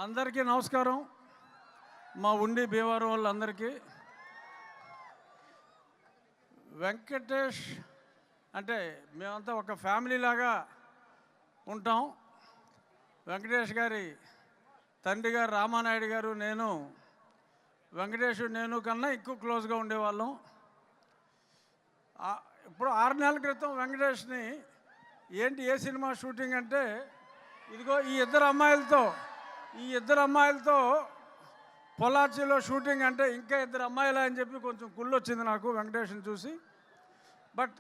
అందరికీ నమస్కారం. మా ఉండి భీమవరం వాళ్ళందరికీ. వెంకటేష్ అంటే మేమంతా ఒక ఫ్యామిలీ లాగా ఉంటాం. వెంకటేష్ గారి తండ్రి గారు రామానాయుడు గారు, వెంకటేష్ నేను కన్నా ఎక్కువ క్లోజ్గా ఉండేవాళ్ళం. ఇప్పుడు 6 నెలల క్రితం వెంకటేష్ని ఏంటి ఏ సినిమా షూటింగ్ అంటే, ఇదిగో ఈ ఇద్దరు అమ్మాయిలతో పొలాచిలో షూటింగ్ అంటే ఇంకా 2 అమ్మాయిలు అని చెప్పి కొంచెం కుళ్ళు వచ్చింది నాకు వెంకటేష్ని చూసి. బట్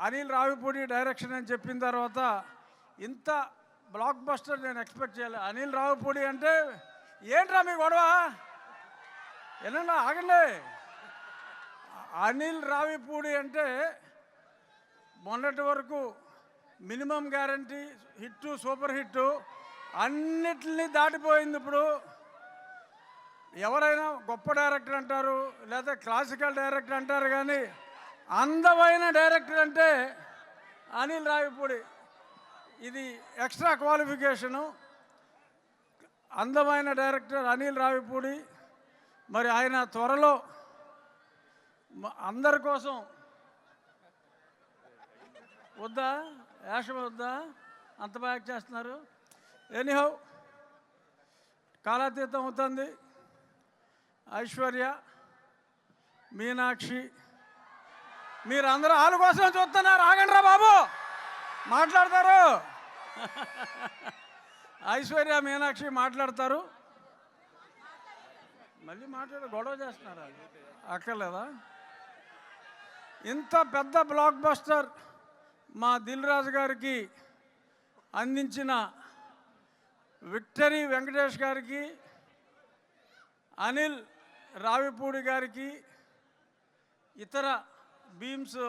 అనిల్ రావిపూడి డైరెక్షన్ అని చెప్పిన తర్వాత ఇంత బ్లాక్ బస్టర్ నేను ఎక్స్పెక్ట్ చేయలేదు. అనిల్ రావిపూడి అంటే ఏంట్రా మీ గొడవ, ఏనన్నా ఆగండి. అనిల్ రావిపూడి అంటే మొన్నటి వరకు minimum guarantee hit, super hit అన్నిటినీ దాటిపోయింది. ఇప్పుడు ఎవరైనా గొప్ప డైరెక్టర్ అంటారు, లేదా క్లాసికల్ డైరెక్టర్ అంటారు, కానీ అందమైన డైరెక్టర్ అంటే అనిల్ రావిపూడి. ఇది ఎక్స్ట్రా క్వాలిఫికేషను. అందమైన డైరెక్టర్ అనిల్ రావిపూడి. మరి ఆయన త్వరలో అందరి కోసం వద్దా యాషం వద్దా అంత బాగా చేస్తున్నారు. ఎనీహౌ కాలాతీతం అవుతుంది. ఐశ్వర్య, మీనాక్షి, మీరందరూ వాళ్ళ కోసం చూస్తున్నారు. ఆగండి రా బాబు, మాట్లాడతారు. ఐశ్వర్య, మీనాక్షి మాట్లాడతారు. మళ్ళీ గొడవ చేస్తున్నారా? అక్కర్లేదా? ఇంత పెద్ద బ్లాక్ బస్టర్ మా దిల్ రాజు గారికి అందించిన విక్టరీ వెంకటేష్ గారికి, అనిల్ రావిపూడి గారికి, ఇతర బీమ్స్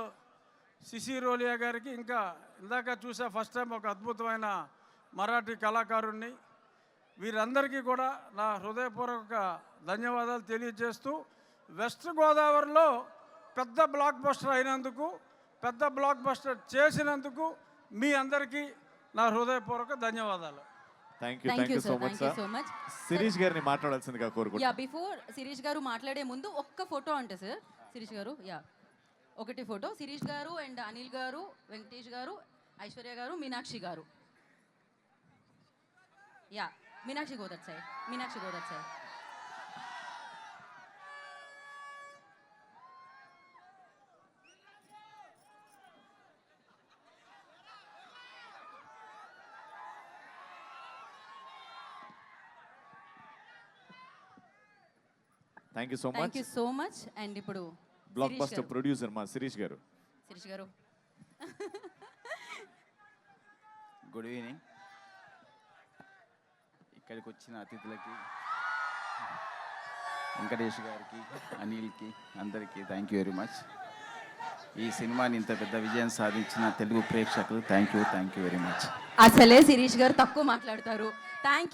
సిసిరోలియా గారికి, ఇంకా ఇందాక చూసా ఫస్ట్ టైం ఒక అద్భుతమైన మరాఠీ కళాకారుణ్ణి, వీరందరికీ కూడా నా హృదయపూర్వక ధన్యవాదాలు తెలియజేస్తూ, వెస్ట్ గోదావరిలో పెద్ద బ్లాక్ బస్టర్ అయినందుకు, పెద్ద బ్లాక్ బస్టర్ చేసినందుకు మీ అందరికీ నా హృదయపూర్వక ధన్యవాదాలు. Thank you so much. Shirish గారిని మాట్లాడాల్సిందిగా కోరుకుంటున్నాను. యా, బిఫోర్ శిరీష్ గారు మాట్లాడే ముందు ఒక్క ఫోటో అంటే సార్, శిరీష్ గారు ఒకటి ఫోటో, శిరీష్ గారు అండ్ అనిల్ గారు, వెంకటేష్ గారు, ఐశ్వర్య గారు, మీనాక్షి గారు. Yeah, Meenakshi go that side. Thank you so much. And ఇప్పుడు బ్లాక్ బస్టర్ ప్రొడ్యూసర్ మా శిరీష్ గారు. Good evening. ఇక్కడికి వచ్చిన అతిథులకి, వెంకటేష్ గారికి, అనిల్కి, అందరికీ థ్యాంక్ యూ వెరీ మచ్. ఈ సినిమాని ఇంత పెద్ద విజయం సాధించిన తెలుగు ప్రేక్షకులు థ్యాంక్ యూ వెరీ మచ్. అసలే శిరీష్ గారు తక్కువ మాట్లాడతారు. Thank you.